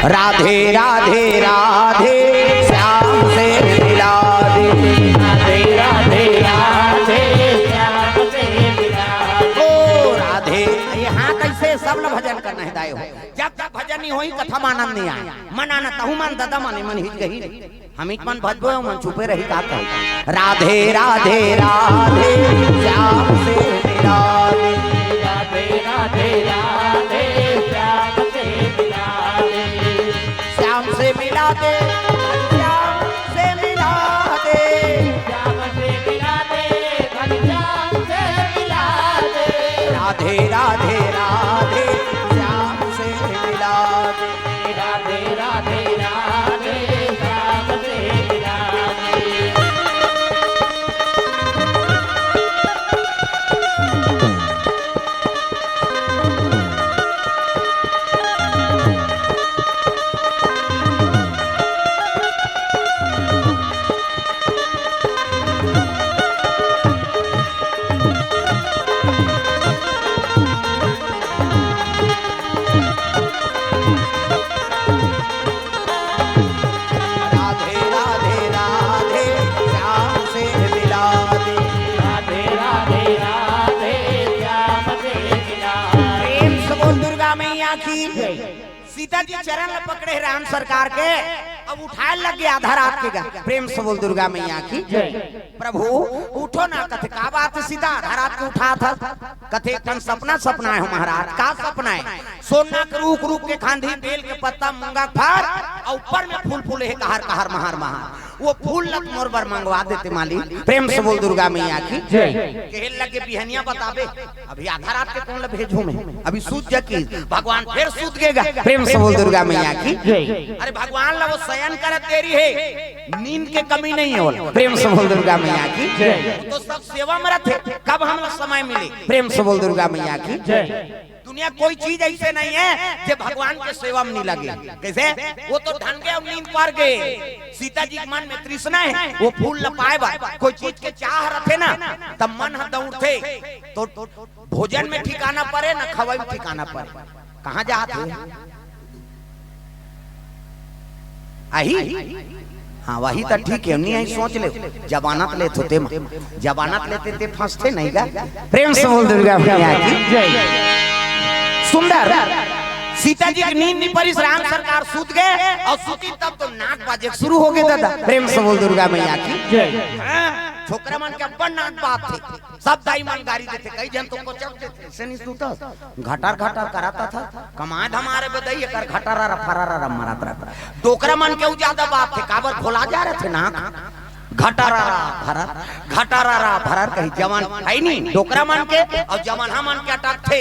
राधे राधे राधे श्याम से मिला दे, राधे राधे राधे श्याम से मिला दे। ओ राधे। यहाँ कैसे सब लोग भजन करना है दायो, जब तक भजन नहीं होई कथा आनंद नहीं आए। मन आना तहु मन दादा मन मन हिच गही, हम एक मन भजबो मन छुपे रही का कह। राधे राधे राधे श्याम से मिला दे, राधे राधे राधे श्याम से मिला दे, श्याम से मिला दे, श्याम से मिला दे, श्याम से मिला दे, घनश्याम से मिला दे। राधे राधे राधे श्याम से मिला दे, राधे राधे राधे श्याम से मिला दे। राधे राधे राधे श्याम से मिला दे, राधे राधे राधे श्याम से मिला दे। प्रेम से बोल दुर्गा मैया की। सीता जी चरण पकड़े राम सरकार के, अब उठाए लग गया आधा रात के गा। प्रेम से बोल दुर्गा मैया की। प्रभु उठो ना, कथे का बात है सीता, आधा रात के उठा था। कथे कन सपना सपना है महाराज, का सपना है? सोना के रूख रूख के खांधी, बेल के पत्ता, मूंगा फार और ऊपर में फूल फूल है कहर कहर महार महार। वो फूल लग मोर बर मंगवा देते मालिक। प्रेम से बोल दुर्गा मैया की। कहल लगे बिहनिया बताबे, अभी आधा रात के कौन भेजू में, अभी सूत जकी भगवान फिर सूत गेगा। प्रेम से बोल दुर्गा मैया की। अरे भगवान ला वो शयन करत देरी है, नींद के कमी नहीं है। प्रेम से बोल दुर्गा मैया की। तो सब सेवा में रहते, कब हम समय मिले। प्रेम से बोल दुर्गा मैया की। दुनिया कोई चीज ऐसे नहीं है जो भगवान के सेवा में नहीं लगे। कैसे? वो तो धन गए और नींद पार गए। सीता जी के मन में तृष्णा है, वो फूल न पाए बा, कोई चीज के चाह रखे ना, तब मन दौड़ते तो भोजन में ठिकाना पड़े न खवाई में ठिकाना पड़े। कहाँ जाते आही? हाँ वही तो ठीक है, नहीं सोच ले जबानत लेते होते, जबानत लेते थे फंसते नहीं गा। प्रेम से बोल दुर्गा मैया की। सुंदर सीता जी की नींद नहीं पड़ी, राम सरकार सूत गए और सूती तब तो नाक बाजे शुरू हो गए दादा। प्रेम से बोल दुर्गा मैया की। छोकरा मन के अपन नाक बात थे, सब दाई मन गाड़ी देते, कई जन तुमको चप देते से नहीं सूता, घटार घटार कराता था, कमाए हमारे बदई कर घटारा फरारा मरात रहता। डोकरा मन के ज्यादा बात थे, काबर खोला जा रहे थे नाक, घटारा भरर घटारा भरर कही जवान है नहीं, डोकरा मन के और जवान हम मन के अटक थे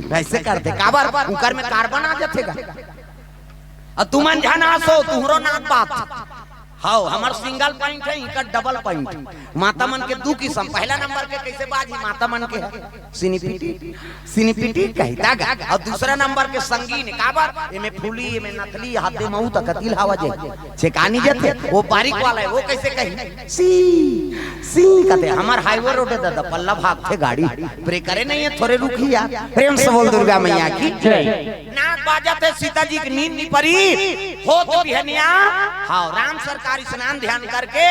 वैसे करते, काबर कुकर में कार्बन आ जाते और तुमन जाना सो तुहरो नाक बात। हाँ हमार सिंगल पॉइंट है, इनका डबल पॉइंट। माता मन के दो किस्म, पहला नंबर के कैसे बाजी माता मन के सिनीपिटी कहता गा, और दूसरा नंबर के संगीन काबर एमे फूली एमे नकली हाथे महू तक कतिल हवा जे छेकानी जथे, वो बारीक वाला है, वो कैसे कही सी कहते। हमार हाईवे रोड है दादा, पल्ला भाग थे गाड़ी, ब्रेकरे नहीं है, थोड़े रुकी यार। प्रेम से बोल दुर्गा मैया की। नाक बाजा थे, सीता जी की नींद नहीं पड़ी हो तो बिहनिया। हाँ राम सरकार स्नान ध्यान करके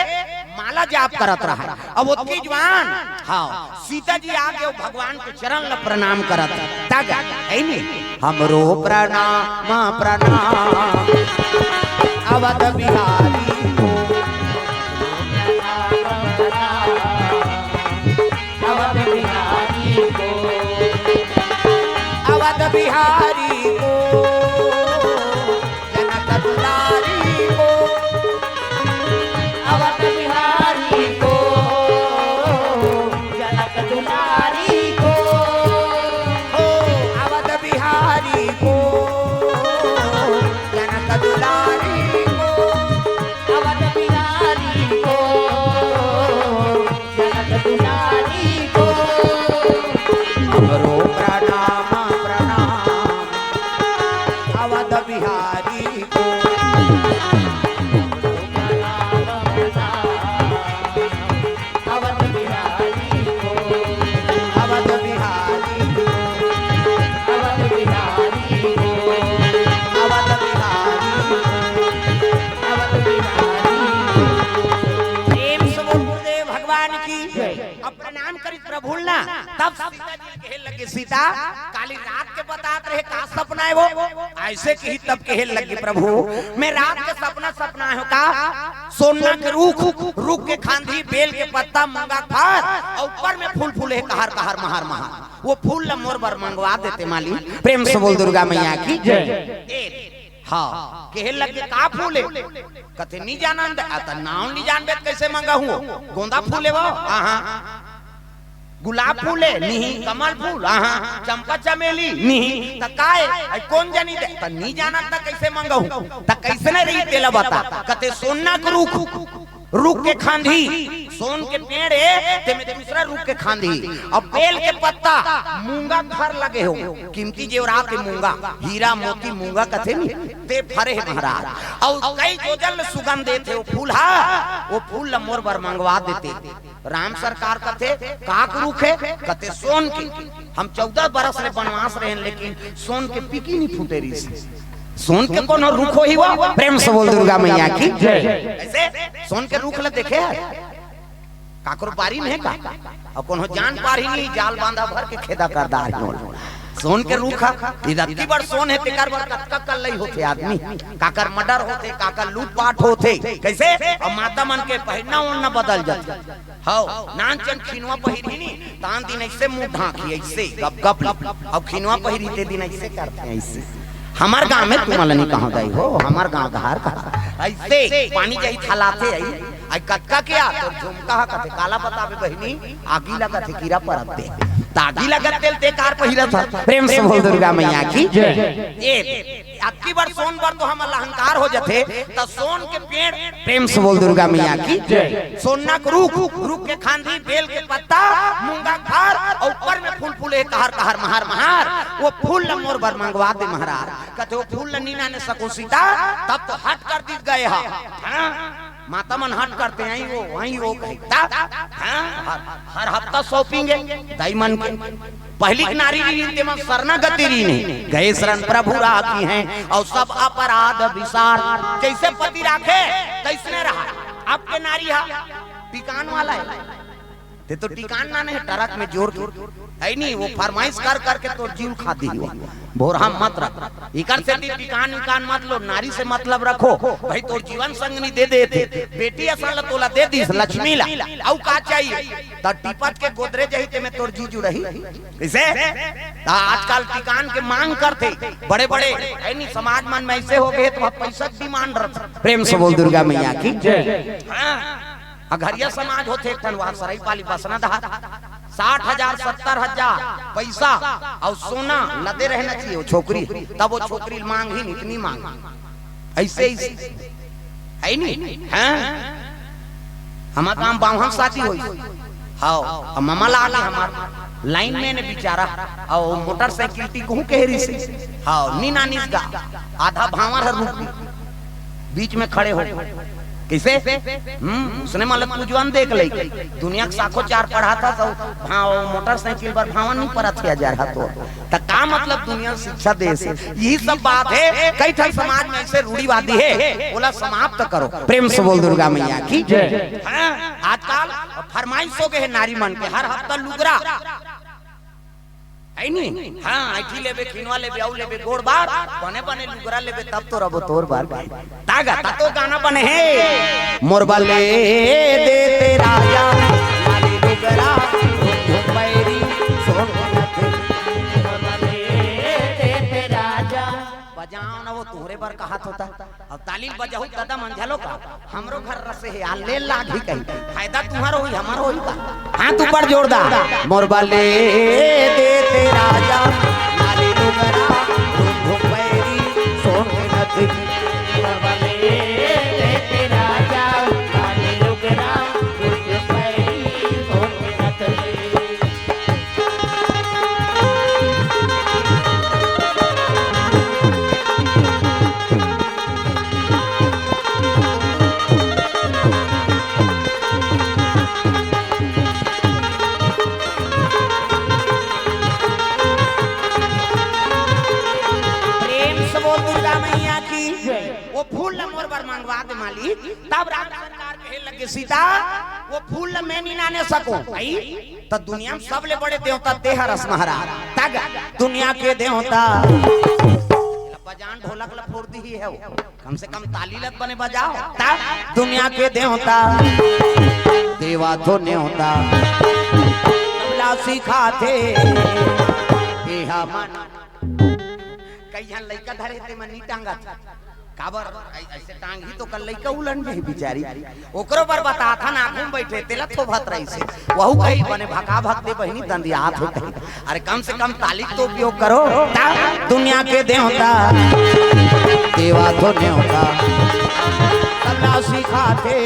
माला जाप करत रहा, अब उसकी जवान हाँ सीता जी आगे भगवान के चरण ल प्रणाम करत तागा है नी। हमरो प्रणाम प्रणाम अवध बिहारी को, अवध बिहारी को, अवध बिहारी को, जनक दुलारी को, अवध बिहारी को, जनक दुलारी को, ओ अवध बिहारी को, जनक दुलारी को, अवध बिहारी को, जनक दुलारी को। हमरो प्रणाम प्रणाम अवध बिहारी को, अवध बिहारी को, अवध बिहारी को, अवध बिहारी को, अब प्रणाम करी प्रभु ना तब सीता जी कहे लगे सीता काली रात के बतात रहे का सपना है वो ऐसे की ही तब कहे लगे प्रभु मैं रात के सपना है का सोना के रूख के खांधी बेल के पत्ता मूंगा खार और ऊपर में फूल फूले कहर कहर महार महार वो फूल ल मोर बर मंगवा देते माली प्रेम से बोल दुर्गा मैया की जय। हाँ कहे लगे का फूले कथे नहीं जाना नाम नहीं जानबे कैसे मंगा हूँ गोंदा फूले वो गुलाब फूले नहीं कमल फूल चंपा चमेली नहीं तकाए कौन जानी दे त नहीं जाना त कैसे मंगा हूँ त कैसे नहीं रही तेला बता कथे सोना के रूख के खांधी सोन के पेड़ है ते में दूसरा रूख के खांधी और बेल के पत्ता मूंगा घर लगे हो कीमती जेवरात के मूंगा हीरा मोती मूंगा कथे नहीं ते फरे है महाराज और कई जोजल सुगंध देते वो फूल वो फूल ल मोर बर मंगवा देते राम सरकार कथे काक रूख है कथे सोन की हम 14 बरस रे बनवास रहे लेकिन सोन के पीकी नहीं फूटे रही सोन के कोनो रूखो ही वो प्रेम से बोल दुर्गा मैया की जय। ऐसे सोन के रूख ल देखे काकरो बारी में है का और कोनो जान पार ही नहीं जाल बांधा भर के खेदा करदार सोन के रूखा इधर बड़ सोन है तेकर बर कक्का कर लई होते आदमी काकर मर्डर होते काकर लूटपाट होते कैसे और माता मन के पहनना ओढ़ना बदल जाते हां नानचन खिनवा पहिरी नहीं तान दिन ऐसे मुंह ढांकी ऐसे गप गप अब खिनवा पहिरी ते दिन ऐसे करते हैं ऐसे हमार गांव में तुम नहीं कहां गई हो हमार गांव धार का ऐसे पानी जही थलाते आई कक्का क्या तो झुमका कथे काला बतावे बहिनी आगी लगा थे कीड़ा परते तागी लगा तेल ते कार पहिरा था प्रेम से बोल दुर्गा मैया की जय। ये अबकी बार सोन बार तो हम अलंकार हो जाते तो सोन के पेड़ प्रेम से बोल दुर्गा मैया की जय। सोना के रूख के खांधी बेल के पत्ता मूंगा खार और ऊपर में फूल फूले कहर कहर महार महार वो फूल ल मोर बर मंगवा दे महाराज कथे वो फूल ल नीना ने सको सीता तब तो हट कर दी गए हां माता मन हट करते हैं वो वहीं वो कहता हर हफ्ता शॉपिंग है दाई मन के पहली नारी रीते में शरणागति रीने गए शरण प्रभु राखी हैं और सब अपराध विसार जैसे पति राखे कैसने रहा आपके नारी टिकान वाला है ते तो टिकान ना नहीं ट्रक में जोर है नहीं वो फरमाइश कर करके तो जीव खाती हुआ भोरहा मत रख इकर से टिकान विकान मत लो नारी से मतलब रखो भाई तो जीवन संगनी दे देते बेटी असल तोला दे दी लक्ष्मी ला औ का चाहिए त टिपट के गोदरे जही ते में तोर जीजू रही कैसे आजकल टिकान के मांग करते बड़े बड़े है नहीं समाज मन में ऐसे हो गए तो पैसा डिमांड रख प्रेम से बोल दुर्गा मैया की जय। अघरिया समाज होते तनवा सराई पाली बसना दहा 60,000 70,000 पैसा और सोना लदे रहना चाहिए वो छोकरी तब वो छोकरी मांग ही नहीं इतनी मांग ऐसे ही है नहीं हैं हमार काम बावहन शादी हुई हां मामा ला के हमार लाइन में ने बेचारा और मोटरसाइकिल टी कहूं कहरी से हां नीना निसगा आधा भावर रुक बीच में खड़े हो कैसे उसने मतलब पूजवान देख ली दुनिया के साखो चार पढ़ा था तो मोटरसाइकिल पर भावन नहीं पड़ा था जा रहा तो का मतलब दुनिया शिक्षा दे से यही सब बात है कई ठन समाज में ऐसे रूढ़िवादी है बोला समाप्त करो प्रेम से बोल दुर्गा मैया की जय। आजकल फरमाइश हो गए है नारी मन के हर हफ्ता लुगरा है नहीं हां आठी लेबे खिनवा लेबे आउ लेबे गोड़ बार बने बने लुगरा लेबे तब तो रबो तोर बार तागा ता तो गाना बने है मोरबा ले देते राजा लाली लुगरा पैरी सोनत मोरबा ले देते राजा बजाओ ना वो तोहरे बार कहत होता अब ताली बजाऊ कदम अंझलो का हमरो घर रसे है आ ले लागी कहीं फायदा तुम्हारो होई हमारो होई का हाथ ऊपर जोरदार मोरबा ले देते राजा लाली लुगरा पैरी सोनत मोरबा ले देते राजा लाली लुगरा पैरी सोनत वो फूल मोर बर मंगवा दे मालिक तब राम सरकार कहे लगे सीता वो फूल न मैं नहीं नाने सकूं भाई तो दुनिया में सबले बड़े देवता तेहर असमहरा तग दुनिया के देवता बजान ढोलक ला फोड़ दी है वो कम से कम ताली लग बने बजाओ तब दुनिया के देवता देवा तो न्योता तबला सिखाते एहा मन कईया लइका धरे ते मनी टांगा काबर ऐसे टांग ही तो कल लइका उलन गई बेचारी ओकरो पर बता था ना घूम बैठे तेला थो भत रही से वहु कही बने भका भक्ते बहिनी दंदी हाथ हो कही अरे कम से कम ताली तो उपयोग करो दुनिया के देवता देवा तो न्योता तबला सिखाते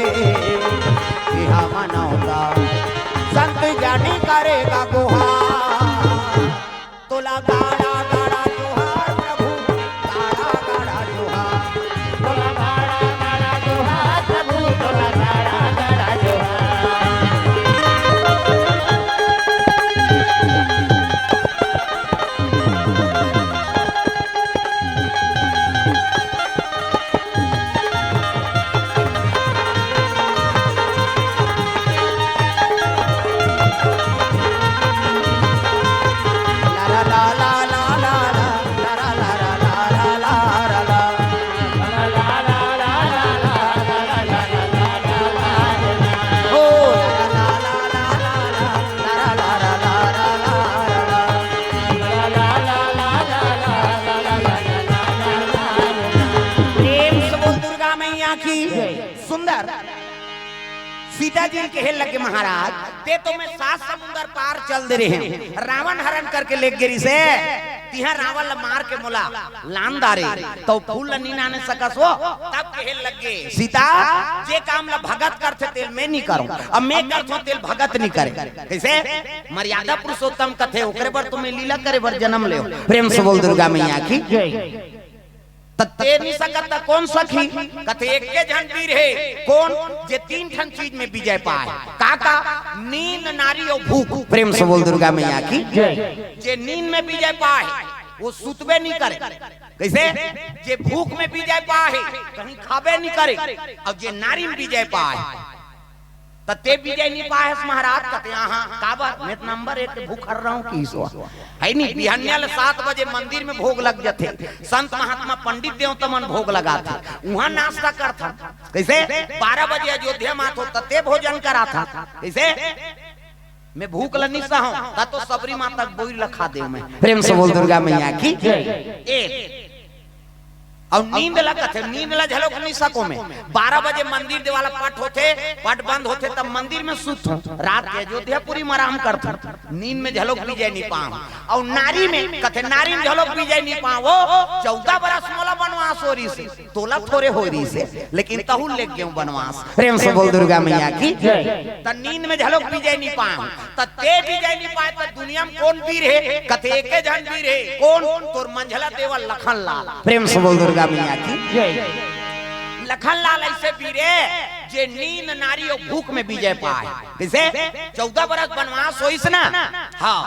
एहा मनौता संत जानी करेगा गुहार तोला गाड़ा गाड़ा जोहार प्रभु गाड़ा गाड़ा जोहार तोला गाड़ा गाड़ा जोहार प्रभु तोला गाड़ा गाड़ा जोहार ला ला ला ला ला ला ला ला ला ला ला ओ ला ला ला ला ला ला ला प्रेम से बोल दुर्गा मैया की सुंदर सीता जी कहे लगे महाराज ते तो मैं 7 समुंदर पार चल दे रहे हैं रावण हरण करके ले गिरी से तिहा रावण ला मार के मोला लांदारे तो फूल नी नाने सकस हो तब कहे लगे सीता जे काम ला भगत करथे तेल मैं नहीं करूं अब मैं करथो तेल भगत नहीं करे कैसे मर्यादा पुरुषोत्तम कथे ओकरे पर तुम्हें लीला करे बर जन्म ले प्रेम से बोल दुर्गा मैया की ते नहीं सकता कौन सखी कथे एक के जन वीर है कौन जे 3 ठन चीज में विजय पाए काका नींद नारी और भूख प्रेम से बोल दुर्गा मैया की जे नींद में विजय पाए वो सुतबे नहीं करे कैसे जे भूख में विजय पाए कहीं खाबे नहीं करे और जे नारी में विजय पाए तते विजय नहीं पाए महाराज कते हां काबर मैं नंबर 1 भूख कर रहा हूं कीसो है नहीं बिहानिया 7 बजे मंदिर में भोग लग जाते संत महात्मा पंडित देवता मन भोग लगाते वहां नाश्ता करता कैसे 12 बजे अयोध्या में तो तते भोजन करा था कैसे मैं भूख लनी सा हूं ता तो सबरी माता बोई लखा दे मैं प्रेम से बोल दुर्गा मैया की एक और नींद लगा थे नींद ला झलोक नहीं सको में 12 बजे मंदिर देवाला पट होते पट बंद होते तब मंदिर में सुत रात के अयोध्यापुरी में आराम करता नींद में झलोक भी जाए नहीं पाऊं और नारी में कथे नारी में झलोक भी जाए नहीं पाऊं वो 14 बरस मोला बनवास हो रही से तोला थोड़े हो रही से लेकिन तहु ले गए बनवास प्रेम से बोल दुर्गा मैया की त नींद में झलोक भी जाए नहीं पाऊं त ते भी जाए नहीं पाए त दुनिया में कौन वीर है कथे एके जन वीर है कौन तोर मंझला देवा लखन लाल प्रेम से बोल दुर्गा मैया की लखन लाल ऐसे वीरे जे नींद नारी और भूख में विजय पाए कैसे 14 बरस बनवास होइस ना हां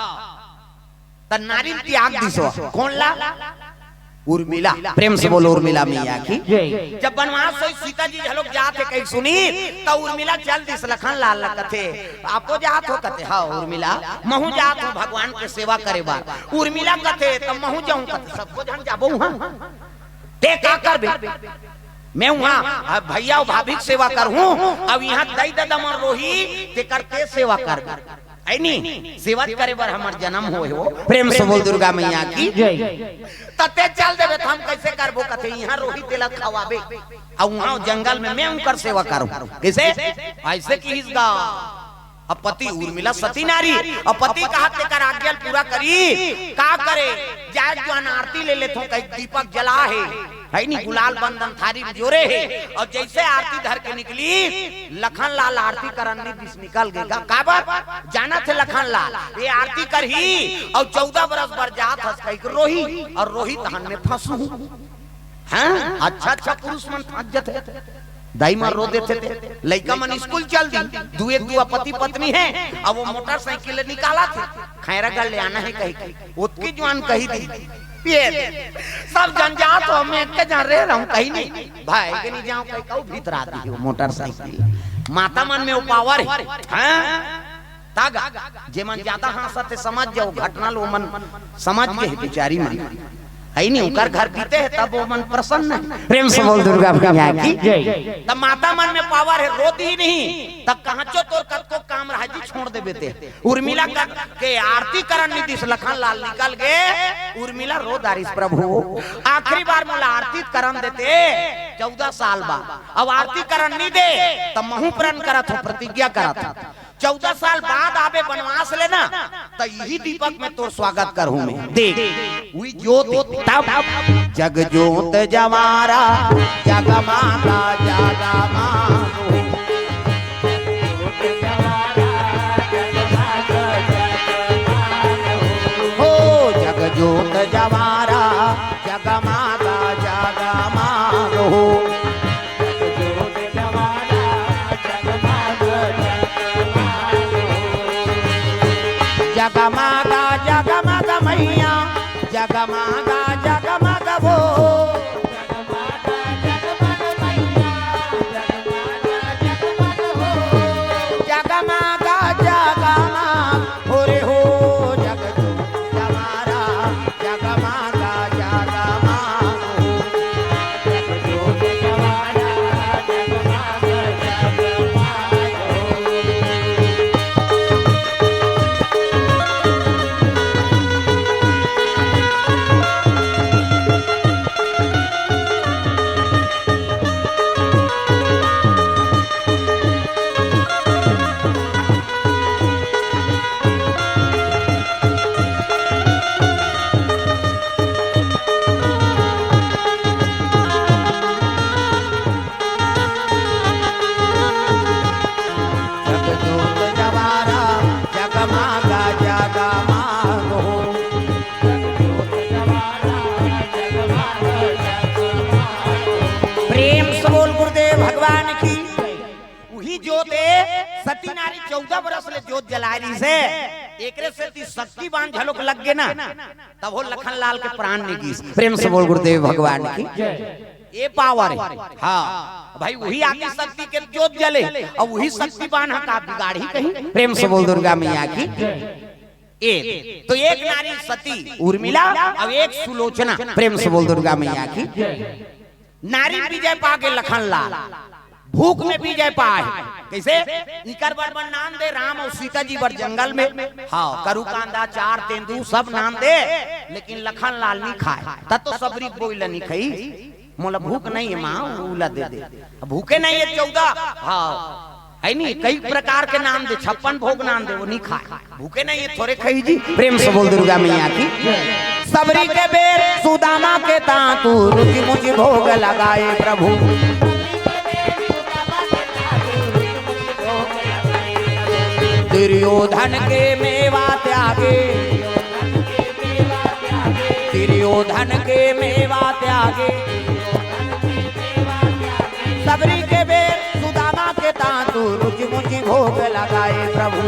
त नारी त्याग दिसो कौन ला उर्मिला प्रेम से बोलो उर्मिला मैया की जब बनवास होई सीता जी झलोक जाते कहीं सुनी तो उर्मिला चल दिस लखन लाल कथे आपो जात हो कथे हां उर्मिला महू जात हो भगवान के सेवा करे बार उर्मिला कथे त महू जाऊं कथे सबको जन जाबो हां ते का करबे मैं वहां भैया और भाभी की सेवा करूं अब यहाँ दई ददमन रोही ते करते सेवा कर आई नहीं सेवा करे बर हमार जन्म होए हो प्रेम से बोल दुर्गा मैया की तते चल देबे हम कैसे करबो कथे यहाँ रोही तेला खवाबे और वहां जंगल में मैं उनकर सेवा करूं कैसे ऐसे की हिस्सा अब पति उर्मिला सती नारी और पति का हाथ लेकर आज्ञा पूरा करी का करे जाय जवान आरती ले लेथो कहीं दीपक जला है नहीं गुलाल बंदन थारी जोरे है और जैसे आरती धर के निकली लखन लाल आरती करने दिस निकल गए काबर जाना थे लखन लाल ये आरती कर ही और 14 बरस बर जात हस कहीं रोही और रोही तहन में फंसू हैं अच्छा पुरुष मन फंस जाते दाई मार रो देते थे लड़का मन स्कूल चल दी दुए दुआ पति पत्नी है अब वो मोटरसाइकिल निकाला थे खैरा गल ले आना है कहीं उसकी जवान कही थी सब जनजात हो मैं के जहाँ रह रहा हूँ कहीं नहीं भाई के नहीं जाऊँ कहीं कहूँ भीतर आती है मोटरसाइकिल माता मन में वो पावर है तागा जे मन ज्यादा हंसते समझ जाओ घटना लो मन समझ के बिचारी मन है नहीं उनका घर बीते है तब वो मन प्रसन्न है। प्रेम से बोल दुर्गा मैया की जय। तब माता मन में पावर है, रोती ही नहीं तब कहां चो तोर कत को काम रहा जी छोड़ दे बेते। उर्मिला के आरती करन निधि से लखन लाल निकल गए, उर्मिला रो दारिस प्रभु आखिरी बार मोला आरती करन देते 14 साल बाद, अब आरती करन नहीं दे तब महू प्रण करत हो प्रतिज्ञा करत हो 14 साल बाद आवे बनवास लेना तो यही दीपक में तोर स्वागत करूं मैं। देख वही ज्योत तब जग ज्योत जमारा जगमाता जगमा हो जग ज्योत जमारा जगमाता जगमा हो जगमागा जगमग मैया जगमागा जगमग वो जगमागा जगमग हो रे हो जग जमारा जगमागा जगमग सती नारी 14 बरस ले जोत जलाई से एकरे से शक्ति बाण झलक लग गे ना तब हो लखन लाल के प्राण निगी। प्रेम से बोल गुरुदेव भगवान की ये पावर है। हाँ भाई वही आगे शक्ति के जोत जले और वही शक्ति बाण का बिगाड़ी कहीं। प्रेम से बोल दुर्गा मैया की एक तो एक नारी सती उर्मिला अब एक सुलोचना। प्रेम से बोल दुर्गा मैया की नारी विजय पाके लखन लाल भूख में भी जय पाए कैसे इकर बर नाम दे राम और सीता जी बर जंगल में हाँ करू कांदा चार तेंदू सब नाम दे लेकिन लखन लाल नहीं खाए तब तो सबरी बोइला नहीं खाई मोला भूख नहीं है माँ उला दे दे भूखे नहीं है 14 हाँ है नहीं कई प्रकार के नाम दे 56 भोग नाम दे वो नहीं खाए भूखे नहीं है थोड़े खाई जी। प्रेम से बोल दुर्गा मैया की सबरी के बेर सुदामा के तांतु रुचि मुचि भोग लगाए प्रभु दुर्योधन के मेवा त्यागे दुर्योधन के मेवा त्यागे सबरी के बेर सुदामा के तांतु रुचि मुचि भोग लगाए प्रभु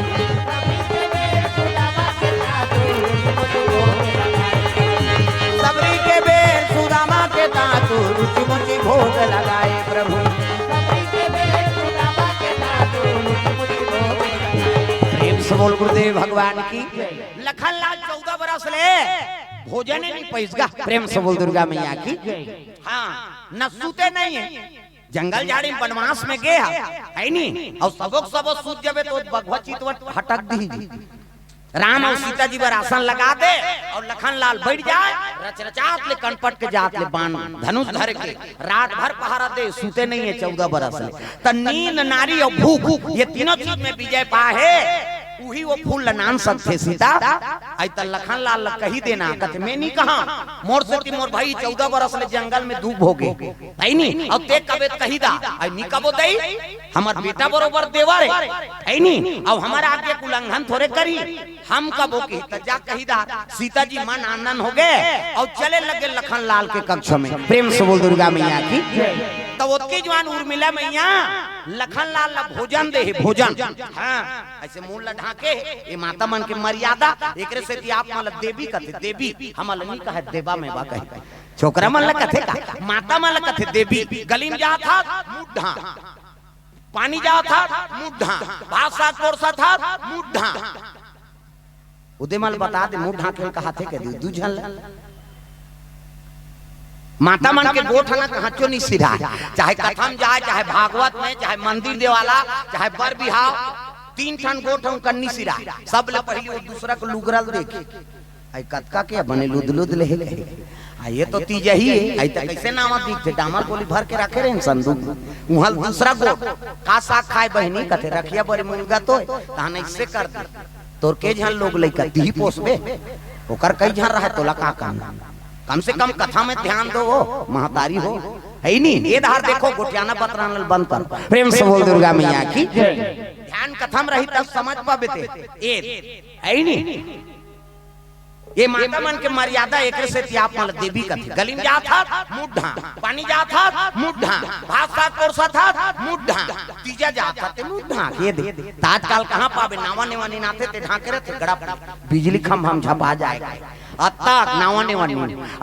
सबरी के बेर सुदामा के तांतु रुचि मुचि भोग लगाए प्रभु। बोल गुरुदेव भगवान की लखन लाल 14 बरस ले भोजन नहीं पैसगा। प्रेम से बोल दुर्गा मैया की हाँ न सूते नहीं है जंगल झाड़ी वनवास में गए है नहीं और सबक सबक सूत जबे तो भगवत चितवट हटक दी राम और सीता जी पर आसन लगा दे और लखन लाल बैठ जाए रचरचात ले कनपट के जात ले बाण धनुष धर के रात भर पहरा दे सूते नहीं है 14 बरस ले त नींद नारी और भूख ये तीनों चीज में विजय पा है वही वो फूल नान सकते सीता आई त लखन लाल कही देना कथ में नहीं कहा मोर सती मोर भाई 14 बरस ले जंगल में धूप भोगे है नहीं अब ते कबे कही दा आई नी कबो दई हमर बेटा बरोबर देवर है नहीं अब हमारा आगे उल्लंघन थोड़े करी हम कबो की त जा कही दा सीता जी मन आनंद हो गए और चले लगे लखन लाल के कक्ष में। प्रेम से बोल दुर्गा मैया की तो उसकी जवान उर्मिला मैया लखन लाल भोजन दे भोजन हाँ ऐसे मुंह लढ़ा के ये माता मन के मर्यादा एकरे से आप मन देवी कथे देवी हम नहीं कहे देवा में बा कहे छोकरा मन कथे का माता मन कथे देवी गली में जा था मुद्दा पानी जाओ था मुढ़ा, भाषा कोरसा था मुढ़ा। उदयमल बता दे मुढ़ा के कहा थे के दूझल माता मन के गोठ ना कहाँ क्यों नहीं सिरा, चाहे कथम जाए, चाहे भागवत में, चाहे मंदिर देवाला, चाहे बर बिहाव, 3 ठन गोठ हम कन्नी सिरा। सब ले पहले वो दूसरा को लुगरल देखे आई कतका के बने लुद ले ये तो तीज ही है। आई त कैसे नामा दिखते डामर गोली भर के रखे रहे संदूक उहल दूसरा गोठ का साग खाए बहनी कथे रखिया बड़े मुर्गा तो तहन ऐसे कर दे तोर के झन लोग लइका दी पोसबे ओकर कई झन रहा तोला का काम। कम से कम कथा में ध्यान दो, वो महतारी हो है नहीं। ये धार देखो गोटियाना पत्रानल बंद कर, प्रेम से बोल दुर्गा मैया की ध्यान कथम रही तब समझ पाबे ते है नहीं। ये माता मन के मर्यादा एक से त्याप मल देवी कथी गलिम जा था मुढ़ा, पानी जा था मुढ़ा, भाषा कोरसा था मुढ़ा, तीजा जा था ते मुढ़ा। ये दे ताजकाल कहां पाबे नावा नेवानी नाथे ते ढाके रहे गड़ा बिजली खंभा हम झपा जाएगा अत्ता नावा नेवानी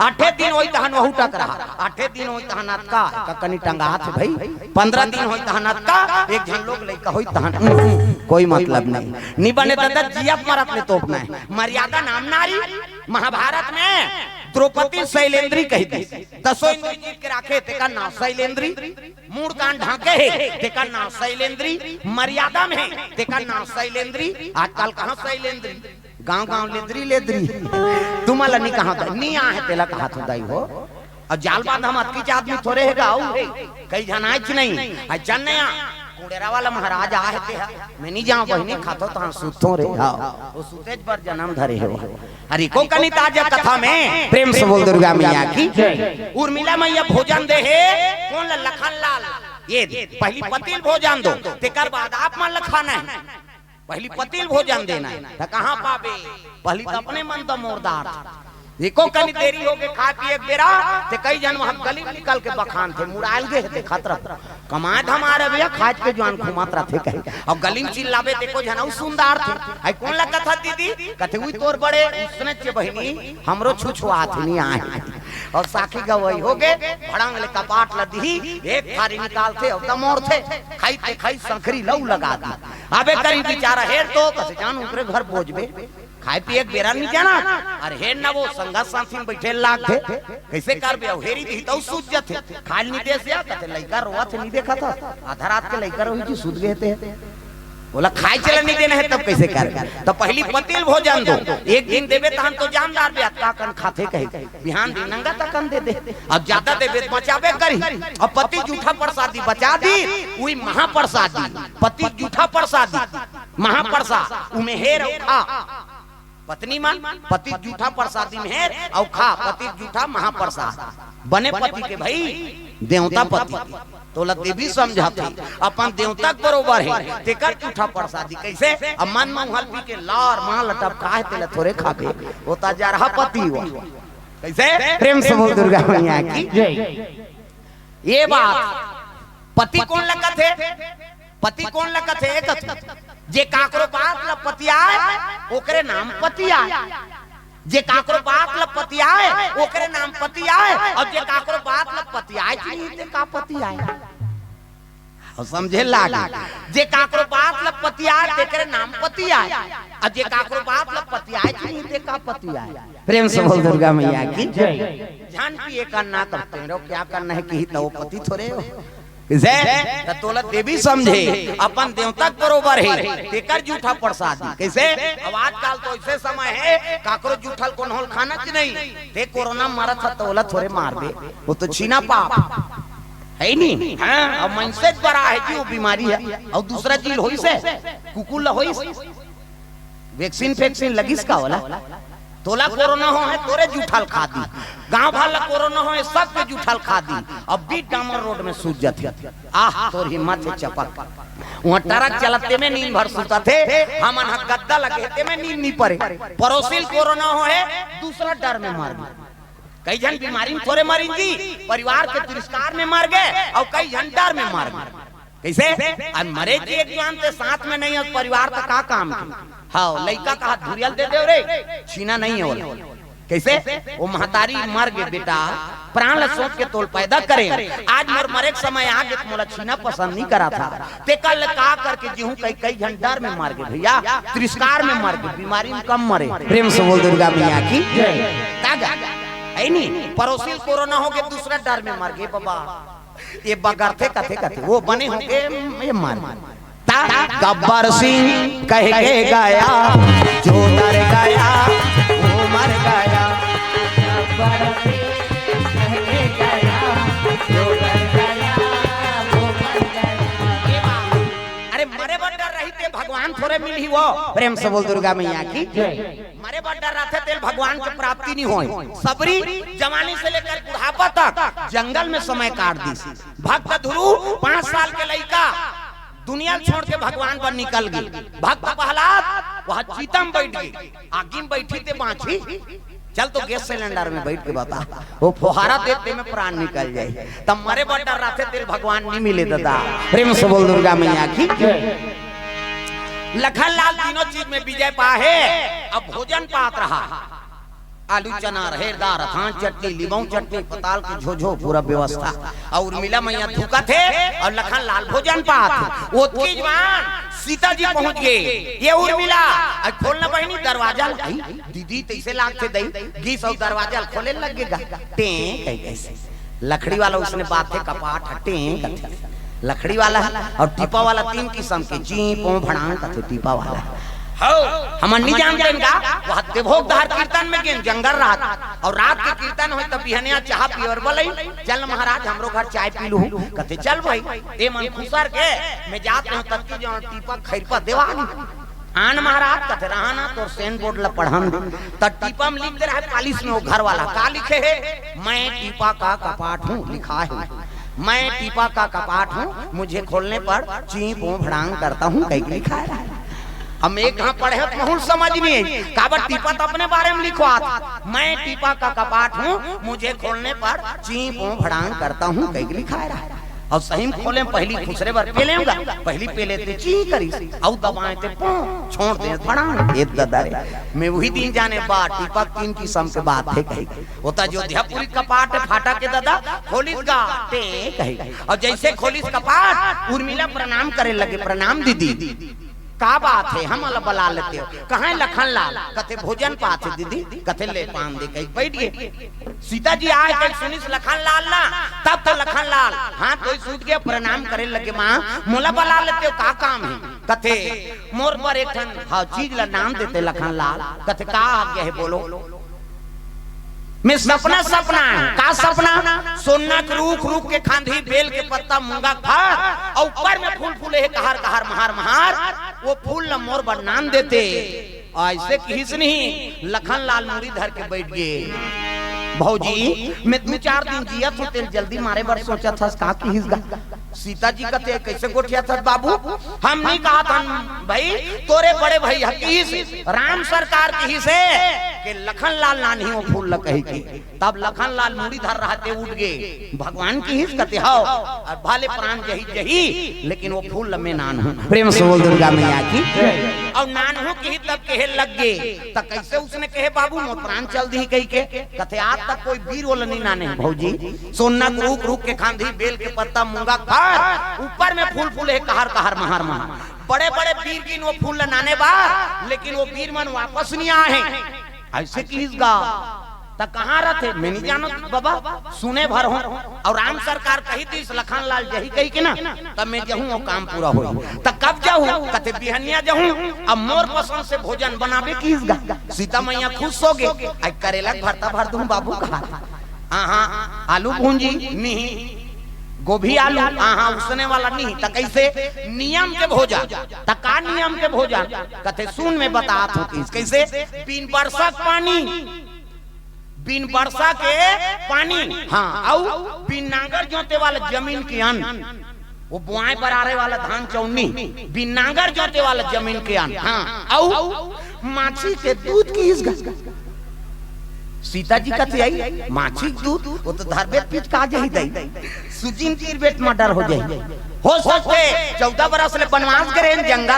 8 दिन होई तहन वहु टक रहा, 8 दिन होई तहन अतका ककनी टंगा हाथ भाई, 15 दिन होई तहन अतका एक झन लोग लइका होई तहन कोई मतलब नहीं बने दादा जियप मरत ले तोपना है। मर्यादा नाम नारी महाभारत में द्रौपदी शैलेंद्री कही थी, 10 इंद्री जीत के राखे तेका नाम शैलेंद्री, मूड कान ढाके है तेका नाम शैलेंद्री, मर्यादा में तेका नाम शैलेंद्री। आजकल कहां शैलेंद्री गांव गांव लेद्री तुम्हारा नहीं कहा नहीं आ है तेला कहा दाई हो। और जाल बांध हम अतकी आदमी थोड़े है गाँव कई जनाच नहीं जन्या कुड़ेरा वाला महाराज आए थे मैं नहीं जाऊं बहनी खातो तो सुतो रे वो सुतेज पर जन्म धरे हो। अरे को कनी ताजा कथा में प्रेम से बोल दुर्गा मैया की उर्मिला मैया भोजन दे है कौन लखन लाल ये पहली पतिल भोजन दो तेकर बाद आप मन लखाना है, पहली पतिल भोजन देना है। कहाँ पाबे पहली तो अपने मन तो मोरदार देखो कनी देरी हो गए खा पिए बेरा ते कई जन हम गली निकल के बखान थे मुड़ाल गए थे खतरा कमाए हमारे भैया खाज के जवान घुमात थे कहीं और गली में चिल्लावे देखो जनऊ सुंदर थे। आई कौन लगा था दीदी कथे हुई तोर बड़े उसने चे बहनी हमरो छुछुआत नहीं आए और साखी गवई हो गए भड़ंग ले कपाट लदी एक थारी निकालते और दमोर थे खाई संखरी लऊ लगा दी अबे करी बेचारा हेर तो कसे जान उनके घर पहुंचबे खाए पिए बेरा नहीं जाना। अरे हेर ना वो संगा साथी में बैठे लाग थे कैसे कर बे हेरी दी तो सूझ जाते खाल नहीं दे से कहते लइका रोआ थे नहीं देखा था आधा रात के लइका रोई जी सूझ गए थे बोला खाए चले नहीं देना है तब कैसे कर तो पहली पतिल भोजन दो एक दिन देवे तो हम तो जानदार बे अतका कन खाते कहे बिहान दिन नंगा तक दे दे अब ज्यादा देवे बचावे करी और पति जूठा प्रसादी बचा दी वही महाप्रसादी पति जूठा प्रसादी महाप्रसाद उमे हेर खा पत्नी मान पति जूठा प्रसादी में है और खा पति जूठा महाप्रसाद बने पति के भाई देवता पति तो देवी समझाती अपन देवता बरोबर है तेकर जूठा प्रसादी कैसे अब मन में हल्पी के लार मां लटप काहे तेला थोड़े खा के वो ताजा रहा पति हुआ कैसे प्रेम से बोल दुर्गा मैया की ये बात पति कौन लगा थे पति कौन लगा थे एक जे काकरो बात ल पतियाए ओकरे नाम पतियाए जे काकरो बात ल पतियाए ओकरे नाम पतियाए और जे काकरो बात ल पतियाए ते का पतियाए और समझे लागे जे काकरो बात ल पतियाए तेकरे नाम पतियाए और जे काकरो बात ल पतियाए ते का पतियाए। प्रेम से बोल दुर्गा मैया की जय। ध्यान पिए करना करते रहो क्या करना है कि तो पति थोड़े हो तोला देवी समझे अपन देवता बरोबर है तेकर जूठा प्रसादी कैसे। अब आजकल तो ऐसे समय है काकरो जूठल कौन होल खाना कि नहीं ते कोरोना मारा था तोला थोड़े मार दे वो तो छीना पाप है नहीं हाँ अब मनसे बड़ा है जी वो बीमारी है और दूसरा चीज होई से कुकुल होई वैक्सीन फैक्सीन लगिस का होला तोला कोरोना हो है तोरे जूठल खा दी गांव वाला कोरोना हो है सब के जूठल खा दी अब बीट डामर रोड में सूझ जाती आह तोर हिम्मत है चपक वहां ट्रक चलते में नींद भर सुता थे हम गद्दा लगे थे में नींद नहीं पड़े पड़ोसिल कोरोना हो है दूसरा डर में मार गए कई जन बीमारी में थोड़े मरी जी परिवार के तिरस्कार में मार गए और कई जन डर में मार गए कैसे अब मरे जी एक जानते साथ में नहीं है परिवार का काम हाँ लड़का कहा धुरियल दे दे रे छीना नहीं है कैसे वो महतारी मर गए बेटा प्राण ल सोच के तोल पैदा करे आज मोर मरे के समय आ गए मोला छीना पसंद नहीं करा था ते कल का करके जीहू कई कई घंटा में मार गए भैया तिरस्कार में मार गए बीमारी में कम मरे प्रेम से बोल दुर्गा मैया की कागा है नहीं पड़ोसी कोरोना हो गए दूसरा डर में मर गए बाबा ये बगर थे कथे कथे वो बने होंगे ये मार गब्बर सिंह कह के गया जो डर गया वो मर गया गब्बर सिंह कह के गया जो डर गया वो मर गया। अरे मरे बड़ डर रही थे भगवान थोड़े मिली वो प्रेम से बोल दुर्गा मैया की मरे बड़ डर रहते थे भगवान की प्राप्ति नहीं हुई सबरी जवानी से लेकर बुढ़ापा तक जंगल में समय काट दी भक्त ध्रुव 5 साल के लड़का दुनिया छोड़ के भगवान पर निकल गई भक्त प्रहलाद वह चीता में बैठ गई आगे में बैठी थे बाछी चल तो गैस सिलेंडर में बैठ के बता वो फुहारा देते में प्राण निकल जाए तब मरे बड़ डर रहते तेरे भगवान नहीं मिले दादा प्रेम से बोल दुर्गा मैया की लखनलाल तीनों चीज में विजय पाए अब भोजन पात रहा आलू चना रहेदार थान चटनी लीमऊ चटनी पताल की झोझो पूरा व्यवस्था और मिला मैया धुका थे और लखनलाल भोजन पात वो की जवान सीता जी पहुंच गए ये उर्मिला आज खोलना बहनी दरवाजा दीदी तैसे लाग थे दई घीस और दरवाजा खोले लगेगा टें कैसे लकड़ी वाला उसने बात थे कपाट टें लकड़ी वाला और टीपा वाला 3 किस्म के चीपो भड़ांग कथे टीपा वाला हम नहीं जानते इनका वह देवभोग दहर कीर्तन में गेन जंगल रात और रात के कीर्तन हो तब बिहनिया चाह पियर बोले चल महाराज हमरो घर चाय पी लू कहते चल भाई ए मन खुसर के मैं जात हूं तब की जो टीपा खैरपा देवानी आन महाराज कहते रहना तो सेन बोर्ड ला पढ़म त टीपा में लिख दे रहा है पालिश में वो घर वाला का लिखे है मैं टीपा का कपाट हूं लिखा है मैं टीपा का कपाट हूं मुझे खोलने पर चीपो भड़ांग करता हूं कई लिखा है हम एक कहां पढ़े हो बहुत समझ नहीं है काबर टीपा तो अपने बारे में लिखो मैं टीपा का कपाट हूँ मुझे खोलने पर चीपो भड़ांग करता हूँ कई लिखा है और सही में खोले पहली खुसरे बार पेलेगा पहली पेले थे ची करी और दबाए थे छोड़ दे भड़ांग एक ददारे मैं वही दिन जाने बाद टीपा 3 किस्म के बात है कही होता जो ध्यापुरी कपाट फाटा के दादा खोलिस गा टे कही और जैसे खोलिस कपाट उर्मिला प्रणाम करे लगे प्रणाम दीदी का बात है हम अल बला लेते हो कहाँ लखनलाल कथे भोजन पाते दीदी कथे ले पान दे कहीं बैठ गए सीता जी आए कहीं सुनिस लखनलाल ना तब तो लखनलाल हाँ कोई सूट गया प्रणाम करे लगे माँ मोला बला लेते हो का काम है कथे मोर पर एक ठन हाँ चीज ला नाम देते लखनलाल कथे का आज्ञा है बोलो मैं सपना है का सपना सोना के रूख के खांधी बेल के पत्ता मूंगा खार और ऊपर में फूल फूले है कहर कहर महार वो फूल न मोर पर नाम देते ऐसे किस नहीं लखनलाल मुड़ी धर के बैठ गए भौजी मैं 2-4 दिन जिया तो तेरे जल्दी मारे बार सोचा था का किस सीता जी कहते कैसे गोठिया था बाबू हम नहीं कहा था भाई तोरे बड़े भाई हकीस राम सरकार की से कि लखनलाल नानी वो फूल लकही की तब लखनलाल मुड़ी धर रहते उठ गए भगवान की हिस कहते हो और भाले प्राण जही जही लेकिन वो फूल में नान हूं प्रेम से बोल दुर्गा मैया की और नान हूं की तब कहे लग गए तब कैसे उसने कहे बाबू मोर प्राण चल दी कही के कहते आज तक कोई वीर वाला नहीं नाने भौजी सोना रूख के खांधी बेल के पत्ता मूंगा खार ऊपर में फूल फूले कहर कहर महार बड़े बड़े वीर की वो फूल नाने बार लेकिन वो वीर मन वापस नहीं आए ऐसे किस गा तब कहाँ रहते मैं नहीं जानो बाबा सुने भर हो और राम सरकार कही थी लखनलाल जही कही के ना तब मैं जहूँ वो काम पूरा हो तब कब जाऊँ कहते बिहनिया जाऊँ अब मोर पसंद से भोजन बनावे किस गा सीता मैया खुश हो गए आज करेला भरता भर दूं बाबू कहा हाँ आलू भूंजी नहीं गोभी आलू हाँ उसने वाला नहीं त कैसे नियम के भोजन त का नियम के भोजन कहते सुन में बतात होती कैसे बिन वर्षा पानी बिन वर्षा के पानी हाँ और बिन नांगर जोते वाला जमीन की अन्न वो बुआई पर आने वाला धान चौनी बिन नांगर जोते वाला जमीन के अन्न हाँ और माछी के दूध की इस सीता जी कहते आई माछी दूध वो तो धरबेत पीट का जही दई सुजिन तीर बेट मर्डर हो जाए हो सकते 14 बरस ले वनवास करे जंगल